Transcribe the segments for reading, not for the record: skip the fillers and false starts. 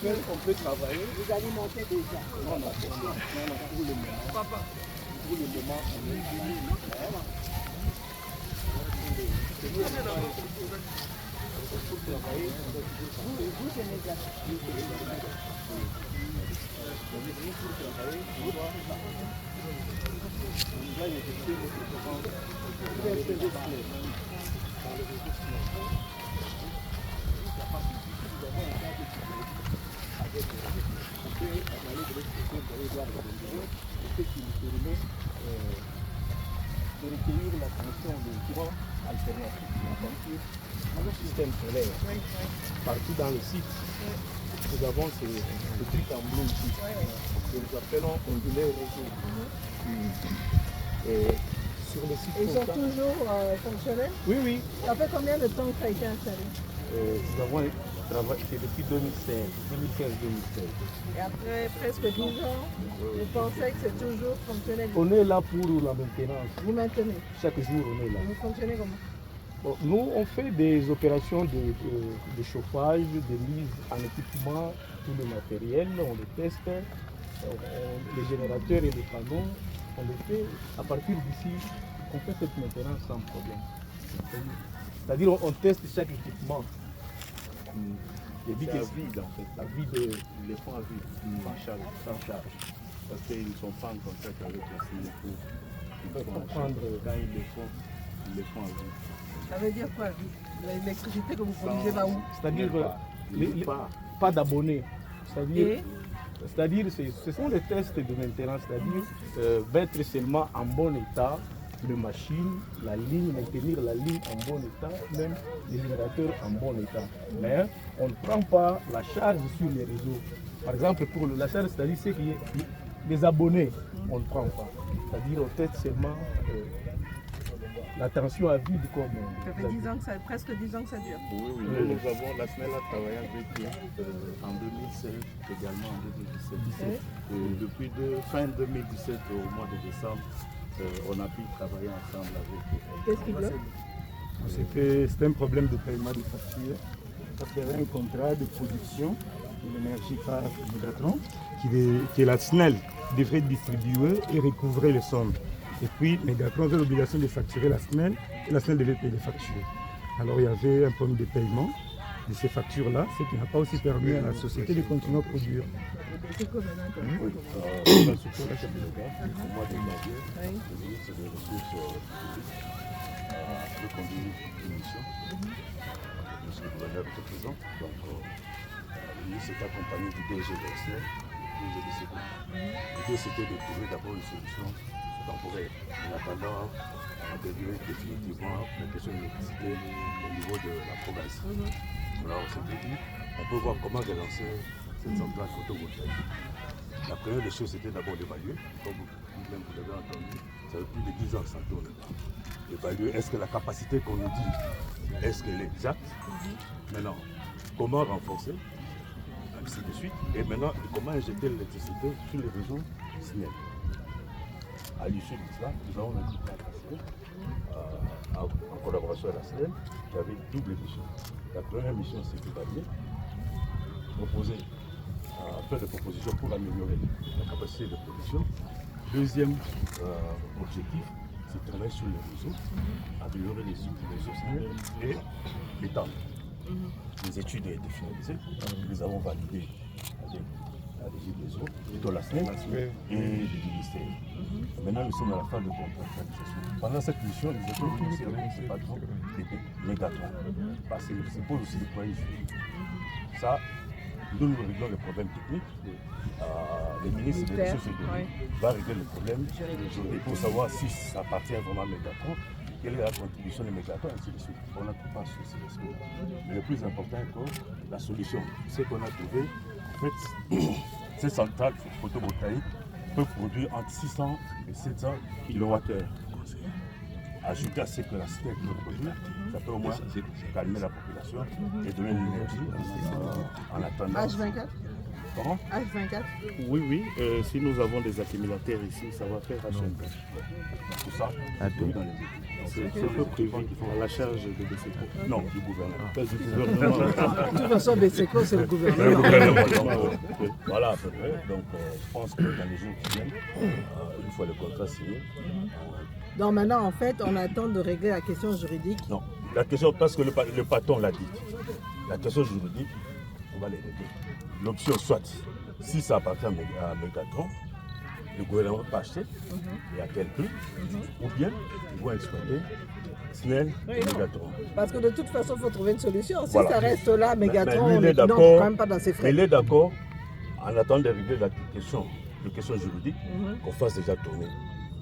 On peut travailler. Vous alimentez déjà. Non, pour le moment. Papa. Pour le moment, on est fini. Pour travailler, Vous aimez bien. de recueillir l'attention des courants alternatifs à partir du système solaire. Partout dans le site, nous avons ce truc en bleu ici. Que nous appelons ondulés réseau. Et sur le site. Ils sont toujours fonctionnels? Oui, oui. Ça fait combien de temps que ça a été installé? Nous avons travaillé depuis 2015-2016. Et après presque 10 ans, vous pensez que c'est toujours fonctionnel? On est là pour la maintenance. Vous maintenez? Chaque jour, on est là. Vous fonctionnez comment? Bon, nous, on fait des opérations de chauffage, de mise en équipement, tout le matériel, on le teste, les générateurs et les panneaux, on le fait. À partir d'ici, on fait cette maintenance sans problème. C'est-à-dire on teste chaque équipement. La vide en fait. La vie de... Ils les font à vide, sans charge. Parce qu'ils ne sont pas en contact avec la signature. Ils peuvent prendre, quand ils les font à vide. Ça veut dire quoi? L'électricité que vous produisez va où? C'est-à-dire pas d'abonnés. C'est-à-dire ce sont des tests de maintenance, c'est-à-dire mettre seulement en bon état de machine, la ligne, maintenir la ligne en bon état, même les générateurs en bon état. Mais on ne prend pas la charge sur les réseaux. Par exemple, pour la charge, c'est-à-dire c'est qu'il y a des abonnés, on ne prend pas. C'est-à-dire on teste seulement la tension à vide comme... Ça fait 10 ans que ça, presque 10 ans que ça dure. Oui, nous avons, la SNEL a travaillé avec eux en 2016, également en 2017. Et depuis fin 2017 au mois de décembre, on a pu travailler ensemble avec eux. Qu'est-ce qui bloque? C'est un problème de paiement de facture. Parce qu'il y avait un contrat de production de l'énergie par Mégatron que la SNEL devrait distribuer et recouvrer les sommes. Et puis Mégatron avait l'obligation de facturer la SNEL et la SNEL devait payer les factures. Alors il y avait un problème de paiement de ces factures-là, ce qui n'a pas aussi permis à la société de continuer à produire. Surtout la chef de l'État, au mois de janvier, le ministre des Ressources a conduit une mission. Monsieur le gouverneur était présent. Donc, le ministre est accompagné du DG de la SNEL, du DG de Sécurité. L'idée, c'était de trouver d'abord une solution temporaire, en attendant de régler définitivement la question de l'électricité au niveau de la province. Alors, on s'était dit, on peut voir comment relancer cette centrale photovoltaïque. La première des choses, c'était d'abord d'évaluer, comme vous-même vous l'avez entendu, ça fait plus de 10 ans que ça tourne. Évaluer, est-ce que la capacité qu'on nous dit, est-ce qu'elle est exacte? Maintenant, comment renforcer, ainsi de suite, et maintenant, comment injecter l'électricité sur les réseaux SNEL. À l'issue de cela, nous avons un équipement en collaboration avec la SNEL, qui avait double mission. La première mission, c'est d'évaluer, faire des propositions pour améliorer la capacité de production. Deuxième objectif, c'est de travailler sur les réseaux, améliorer les réseaux SNEL et l'étendre. Les études ont été finalisées, nous avons validé avec la régie des eaux, plutôt la SNEL et le ministère. Maintenant, nous sommes à la fin de contractualisation. Pendant cette mission, nous avons initié avec ce patron Mégatron. Parce que c'est pour aussi déployer juridique. Ça, nous réglons les problèmes techniques. Le ministre des Ressources économiques va régler le problème juridique pour savoir si ça appartient vraiment à Mégatron, quelle est la contribution de Mégatron, ainsi de suite. On n'a pas souci de ce. Mais le plus important encore, la solution, c'est qu'on a trouvé, en fait, cette centrale photovoltaïque peut produire entre 600 et 700 kWh. Ajouter à ce que la SNEL peut produire, ça peut au moins calmer la population et donner de l'énergie en attendant. H24? Comment? H24. Oui. Si nous avons des accumulateurs ici, ça va faire H24. Tout ça, oui. dans les études. C'est peu privé à la charge de BCECO. Non, du gouvernement. Du gouvernement. De toute façon, BCECO, c'est le Le gouvernement. gouvernement, donc, voilà à peu près. Donc, je pense que dans les jours qui viennent, une fois le contrat signé, Donc maintenant, en fait, on attend de régler la question juridique. non. La question, parce que le patron l'a dit, la question juridique, on va les régler. L'option soit, si ça appartient à Mégatron, le gouvernement peut acheter, et à quel prix, ou bien ils vont exploiter SNEL et Mégatron. Parce que de toute façon, il faut trouver une solution. Si Voilà. ça reste là, Mégatron, Mais lui, il est on n'entre d'accord. quand même pas dans ses frais. Il est d'accord, en attendant de régler la question, les questions juridiques, qu'on fasse déjà tourner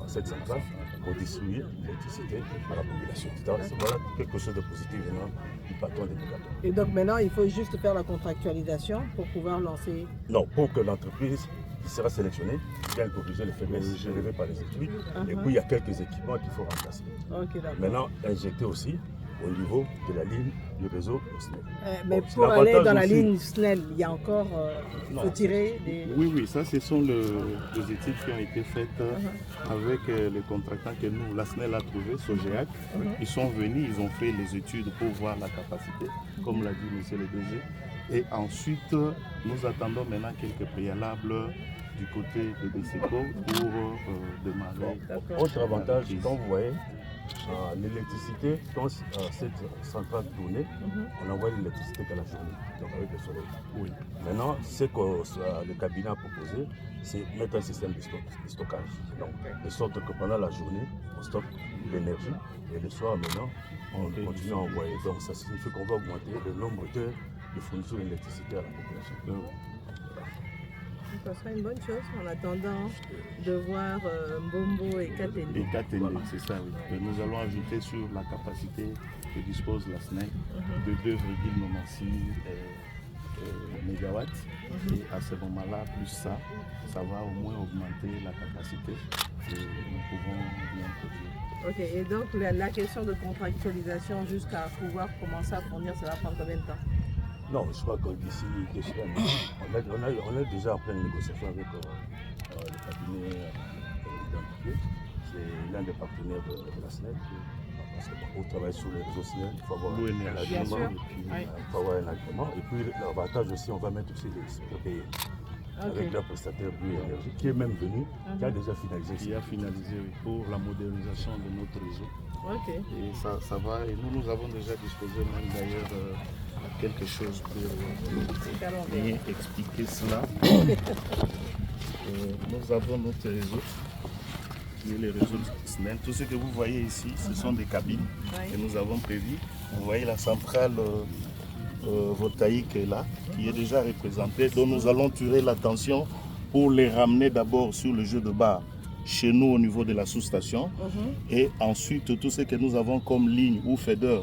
cette centrale pour distribuer l'électricité à la population. Voilà quelque chose de positif venant du patron des Mégatron. Et donc maintenant, il faut juste faire la contractualisation pour pouvoir lancer. Non, pour que l'entreprise qui sera sélectionnée gagne corriger les faiblesses relevées par les études. Et puis il y a quelques équipements qu'il faut remplacer. Ok, d'accord. Maintenant, injecter aussi au niveau de la ligne du réseau SNEL. Mais Bon, pour aller l'avantage dans la aussi- ligne SNEL, il y a encore. Il faut tirer des. Oui, ça, ce sont les études qui ont été faites avec les contractants que nous, la SNEL a trouvé, Sogéac. Ils sont venus, ils ont fait les études pour voir la capacité, comme l'a dit M. le DG. Et ensuite, nous attendons maintenant quelques préalables du côté de BCECO pour démarrer. Autre avantage, quand vous voyez l'électricité, quand cette centrale tournait, on envoie l'électricité qu'à la journée, donc avec le soleil. Oui. Maintenant, ce que le cabinet a proposé, c'est mettre un système de stockage. Donc, de sorte que pendant la journée, on stocke l'énergie et le soir, maintenant, on continue à envoyer. Donc, ça signifie qu'on va augmenter le nombre d'heures de fourniture d'électricité à la population. Ça sera une bonne chose en attendant de voir Mbombo et Katende. Et KTN, c'est ça, oui. Et nous allons ajouter sur la capacité que dispose la SNEL de 2,96 mégawatts. Et à ce moment-là, plus ça va au moins augmenter la capacité que nous pouvons bien produire. Ok, et donc la question de contractualisation jusqu'à pouvoir commencer à fournir, ça va prendre combien de temps? Non, je crois que d'ici 2 semaines, on est déjà en pleine négociation avec le cabinet identifié. C'est l'un des partenaires de la SNEL. Parce que pour travailler sur les réseaux SNEL, il faut avoir un Bien sûr. agrément. Il faut avoir un agrément. Et puis l'avantage aussi, on va mettre aussi les pays avec leur prestataire Blue Énergie, qui est même venu, qui a déjà finalisé. Qui a finalisé oui, pour la modernisation de notre réseau. Ok. Et ça va, et nous avons déjà disposé même d'ailleurs quelque chose pour bien expliquer cela. Nous avons notre réseau, qui est le réseau SNEL. Tout ce que vous voyez ici, ce sont des cabines que nous avons prévues. Vous voyez la centrale voltaïque est là, qui est déjà représentée, dont nous allons tirer l'attention pour les ramener d'abord sur le jeu de barre chez nous au niveau de la sous-station, et ensuite tout ce que nous avons comme ligne ou feeder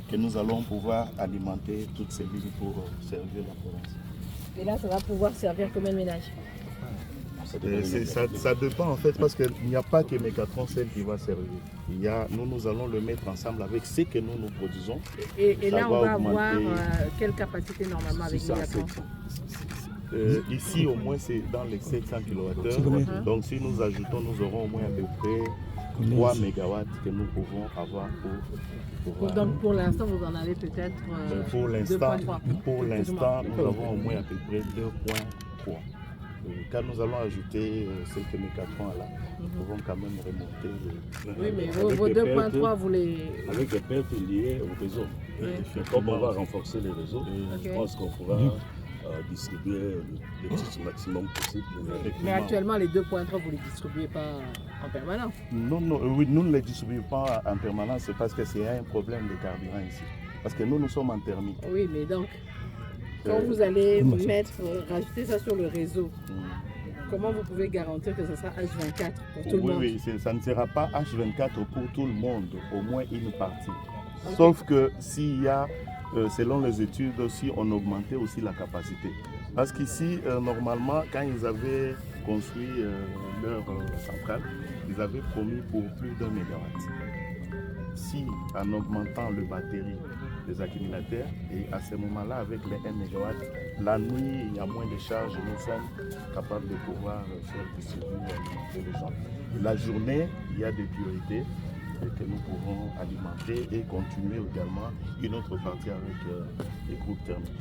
que nous allons pouvoir alimenter toutes ces lignes pour servir la province. Et là, ça va pouvoir servir combien de ménages? Ça dépend en fait, parce qu'il n'y a pas que Mégatron celle qui va servir. Nous allons le mettre ensemble avec ce que nous produisons. Et là, on va augmenter. avoir quelle capacité normalement avec Mégatron? Ici, au moins, c'est dans les 700 kWh. Donc, si nous ajoutons, nous aurons au moins à peu près 3 mégawatts que nous pouvons avoir pour Donc, pour l'instant, vous en avez peut-être pour 2,3. l'instant, nous avons au moins à peu près 2,3. Quand nous allons ajouter celle que Mégatron a là, nous pouvons quand même remonter. Oui, mais Avec vos des 2,3, vous les... Avec des pertes liées au réseau. Et comme on va renforcer les réseaux, je pense qu'on pourra distribuer le plus maximum possible. Mais actuellement, les 2,3, vous ne les distribuez pas en permanence? Non, oui, nous ne les distribuons pas en permanence, c'est parce qu'il y a un problème de carburant ici. Parce que nous sommes en thermique. Oui, mais donc, quand vous allez rajouter ça sur le réseau, comment vous pouvez garantir que ce sera H24 pour tout le monde? Oui, ça ne sera pas H24 pour tout le monde, au moins une partie. Sauf que s'il y a, selon les études aussi, on augmentait aussi la capacité. Parce qu'ici, normalement, quand ils avaient construit leur centrale, ils avaient promis pour plus d'1 mégawatt. Si, en augmentant le batterie des accumulateurs. Et à ce moment-là, avec les 1 MW, la nuit, il y a moins de charges. Nous sommes capables de pouvoir faire distribuer alimenter les gens. Et la journée, il y a des priorités que nous pourrons alimenter et continuer également une autre partie avec les groupes thermiques.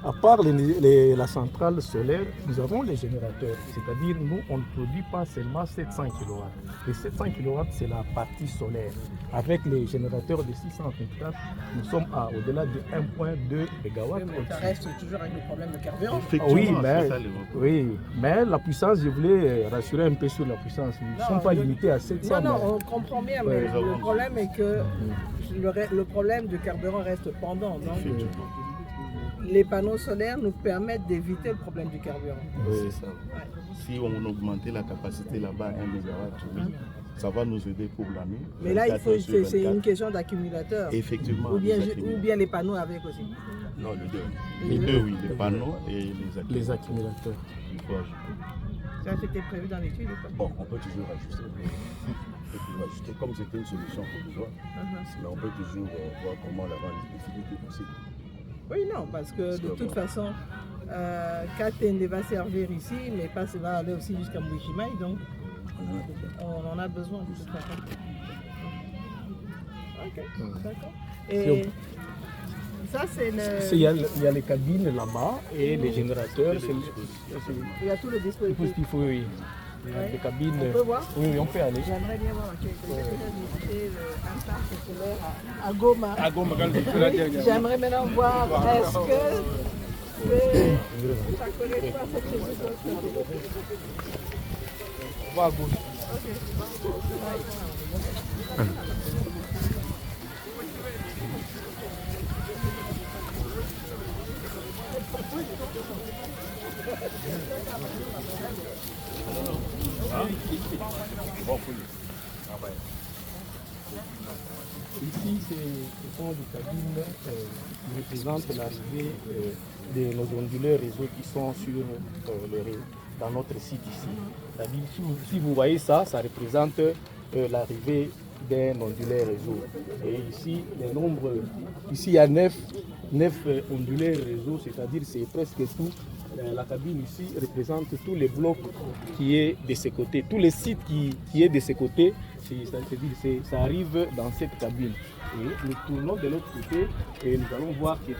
À part la centrale solaire, nous avons les générateurs. C'est-à-dire, nous, on ne produit pas seulement 700 kW. Les 700 kW, c'est la partie solaire. Avec les générateurs de 624, nous sommes au-delà de 1,2 MW. Mais ça reste toujours avec le problème de carburant. Oui, mais la puissance, je voulais rassurer un peu sur la puissance. Nous ne sommes pas limités à 700. Non, on comprend bien, mais le problème est que le problème de carburant reste pendant. Donc, les panneaux solaires nous permettent d'éviter le problème du carburant. Oui, c'est ça. Ouais. Si on augmentait la capacité là-bas à 1 MW, ça va nous aider pour la nuit. Mais là, c'est une question d'accumulateur. Effectivement. Ou bien les panneaux avec aussi. Non, les deux. Les deux, oui, les panneaux et les accumulateurs. Il faut ajouter. Ça, c'était prévu dans l'étude ou pas? Bon, on peut toujours ajuster. Comme c'était une solution provisoire, mais on peut toujours voir comment la rendre définitive possible. Oui, non, parce que de toute façon, KTND va servir ici, mais ça va aller aussi jusqu'à Mouichimai, donc on en a besoin de toute façon. Ok, d'accord. Et ça, c'est le... Il y a les cabines là-bas et les générateurs. Il y a tout le dispositif. Oui. Les cabines. On peut voir? Oui, on peut aller. J'aimerais bien voir. J'ai déjà visité un parc solaire à Goma. À Goma, j'aimerais maintenant voir est-ce que ça ne connaît pas cette chose. On va à gauche. Ici, ce sont des cabines qui représentent l'arrivée de nos onduleurs réseau qui sont dans notre site ici. C'est-à-dire, si vous voyez ça, ça représente l'arrivée d'un ondulaire réseau. Et ici, les nombres, ici il y a 9 onduleurs réseau, c'est-à-dire c'est presque tout. La cabine ici représente tous les blocs qui est de ce côté, tous les sites qui est de ce côté, c'est-à-dire ça arrive dans cette cabine. Et nous tournons de l'autre côté et nous allons voir que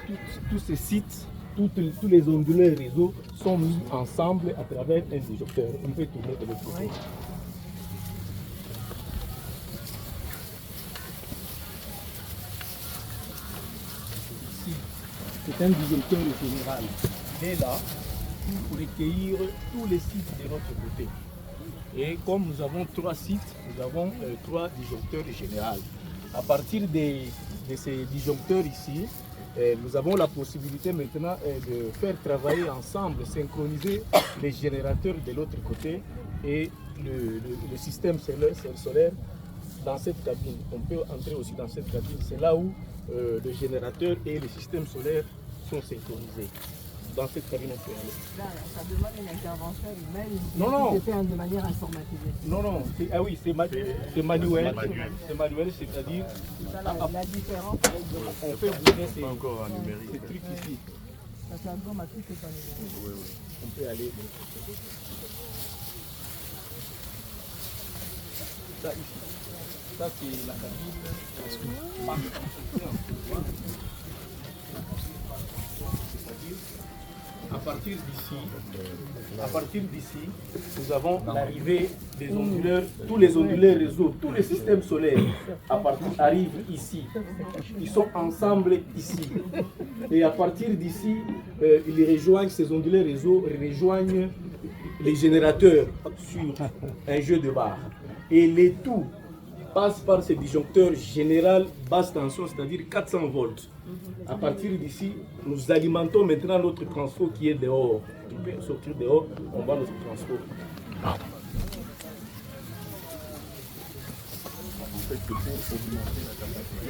tous ces sites, tous les onduleurs réseau sont mis ensemble à travers un disjoncteur. On peut tourner de l'autre côté. Ici, c'est un disjoncteur général. Et là, pour recueillir tous les sites de notre côté. Et comme nous avons 3 sites, nous avons 3 disjoncteurs généraux. À partir de ces disjoncteurs ici, nous avons la possibilité maintenant de faire travailler ensemble, synchroniser les générateurs de l'autre côté et le système solaire dans cette cabine. On peut entrer aussi dans cette cabine. C'est là où le générateur et le système solaire sont synchronisés. Dans cette cabine, on peut aller. Ça demande une intervention humaine. Non. C'est fait de manière informatisée. Non. C'est manuel. C'est manuel, c'est-à-dire. La différence. On fait bouger ces trucs ici. Parce qu'un grand matrice, c'est pas numérique. Oui. On peut aller. Ça ici. Ça, c'est la cabine. À partir d'ici, nous avons l'arrivée des onduleurs, tous les onduleurs réseau, tous les systèmes solaires arrivent ici. Ils sont ensemble ici. Et à partir d'ici, ils rejoignent, ces onduleurs réseau rejoignent les générateurs sur un jeu de barre. Et les tout passe par ce disjoncteur général basse tension, c'est-à-dire 400 volts. À partir d'ici, nous alimentons maintenant notre transfo qui est dehors. On peut sortir dehors, on va notre transfo. En fait, pour augmenter la capacité,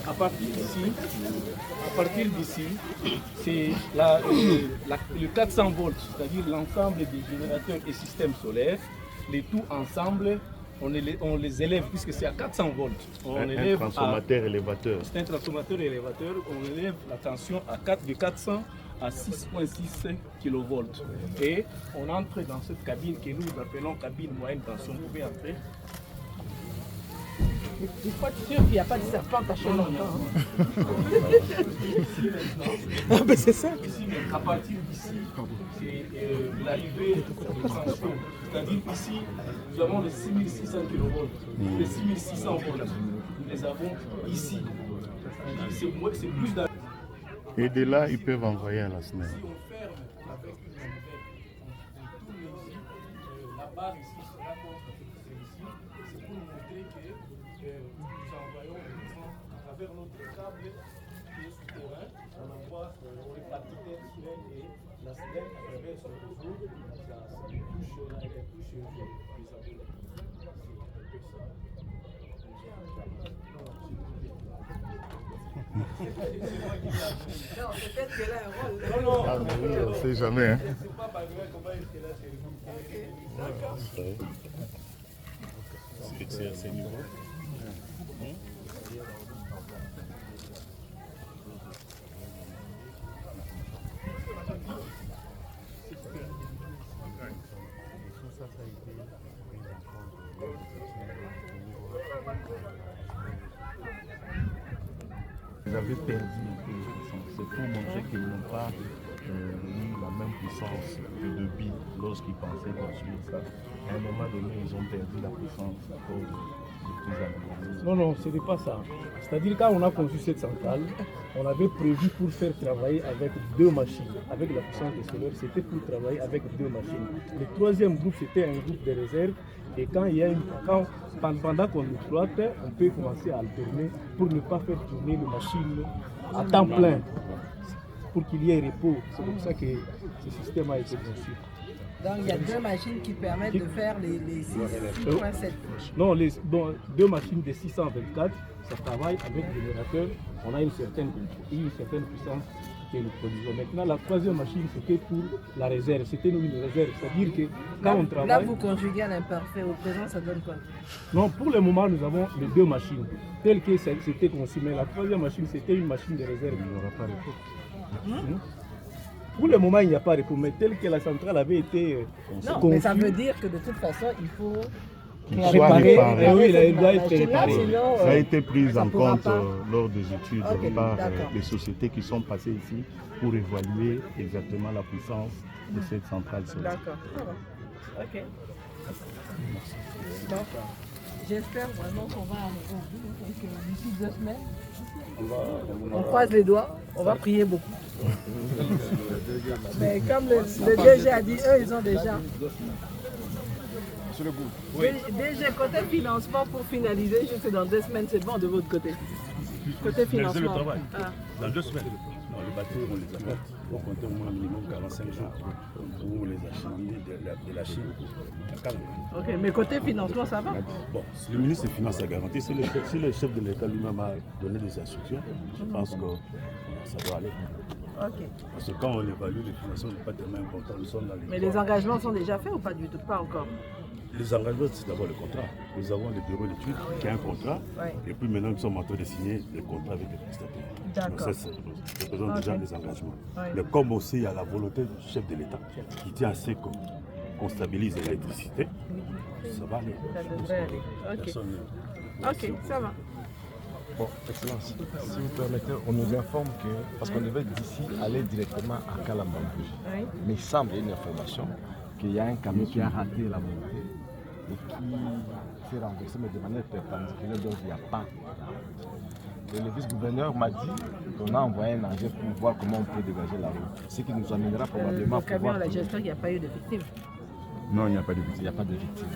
à partir d'ici, c'est le 400 volts, c'est-à-dire l'ensemble des générateurs et systèmes solaires. les tout ensemble, on les élève, puisque c'est à 400 volts. Un transformateur élévateur. C'est un transformateur élévateur, on élève la tension de 400 à 6,6 kV. Et on entre dans cette cabine que nous appelons cabine moyenne tension. Vous pouvez entrer. Il faut être sûr qu'il n'y a pas de serpent caché longtemps. Ah ben c'est ça. Ici, à partir d'ici, c'est l'arrivée de tension. C'est-à-dire qu'ici, nous avons les 6600 kV. Les 6600 volts, nous les avons ici. C'est plus d'un. Et de là, ils peuvent envoyer à la SNEL. Si on ferme avec une manivelle, on tourne ici, la barre ici sera contre celle-ci. C'est pour nous montrer que nous envoyons maintenant à travers notre câble qui est souterrain, on envoie au répartiteur SNEL et la SNEL à travers son réseau, ça touche les abonnés. Non, peut-être qu'elle a un rôle. Ah, mais oui, on ne sait jamais. Hein. C'est pas malgré comment elle était là, c'est C'est à ce niveau. Ils avaient perdu un peu de puissance. C'est pour montrer qu'ils n'ont pas eu la même puissance de débit lorsqu'ils pensaient construire ça. À un moment donné, ils ont perdu la puissance à cause de plus améliorés. Non, non, ce n'est pas ça. C'est-à-dire quand on a conçu cette centrale, on avait prévu pour faire travailler avec deux machines. Avec la puissance des solaires, c'était pour travailler avec deux machines. Le troisième groupe, c'était un groupe de réserve. Et quand il y a pendant qu'on exploite, on peut commencer à alterner pour ne pas faire tourner les machines à temps plein, pour qu'il y ait repos. C'est comme ça que ce système a été conçu. Donc il y a deux machines qui permettent de faire les 6,7. Non, deux machines de 624, ça travaille avec le générateur. On a une certaine puissance que nous produisons. Maintenant, la troisième machine, c'était pour la réserve. C'était une réserve. C'est-à-dire que quand on travaille... Là, vous conjuguez à l'imparfait. Au présent, ça donne quoi? Non, pour le moment, nous avons les deux machines, telles que c'était conçu. Mais la troisième machine, c'était une machine de réserve. Il n'y aura pas de repos. Pour le moment, il n'y a pas de repos, mais tel que la centrale avait été non, conçue... mais ça veut dire que de toute façon, il faut... Réparer. Oui, il doit être réparé. Ça a été pris en compte lors des études par d'accord. les sociétés qui sont passées ici pour évaluer exactement la puissance de cette centrale solaire. D'accord. Ok. Donc, j'espère vraiment qu'on va arriver au bout. Donc, d'ici 2 semaines, on croise les doigts, on va prier beaucoup. Mais comme le DG a dit, eux, ils ont déjà... DG, côté financement, pour finaliser, je sais dans 2 semaines, c'est bon de votre côté. Côté financement. Le travail. Dans 2 semaines. Non, les bateaux, on les apporte. On compte au moins minimum 45 jours pour les acheminer de la Chine à Cannes. Ok, mais côté financement, ça va? Bon, si le ministre des Finances a garanti, si le chef de l'État lui-même a donné des instructions, je pense que ça doit aller. Ok. Parce que quand on évalue, les financements n'est pas tellement important. Nous sommes dans les... Mais les engagements sont déjà faits ou pas du tout? Pas encore. Les engagements, c'est d'abord le contrat. Nous avons le bureau d'études qui a un contrat. Ouais. Et puis maintenant, nous sommes en train de signer les contrats avec les prestataires. D'accord. Donc ça, c'est besoin déjà des engagements. Ouais. Mais comme aussi, il y a la volonté du chef de l'État qui tient à ce qu'on stabilise l'électricité, ça va aller. Ça devrait aller. Ok. Personne Ok, ça va. Bon, Excellence, si vous permettez, on nous informe que, parce qu'on devait d'ici aller directement à Kalambambu, Oui. mais il semble, il y a une information, qu'il y a un camion qui a raté la montée et qui s'est renversé, mais de manière perpendiculaire, donc il n'y a pas. Et le vice-gouverneur m'a dit qu'on a envoyé un engin pour voir comment on peut dégager la route, ce qui nous amènera probablement Le à camion, pouvoir... là, j'espère qu'il n'y a pas eu de victimes. Non, il n'y a pas de victime. Il n'y a pas de victime.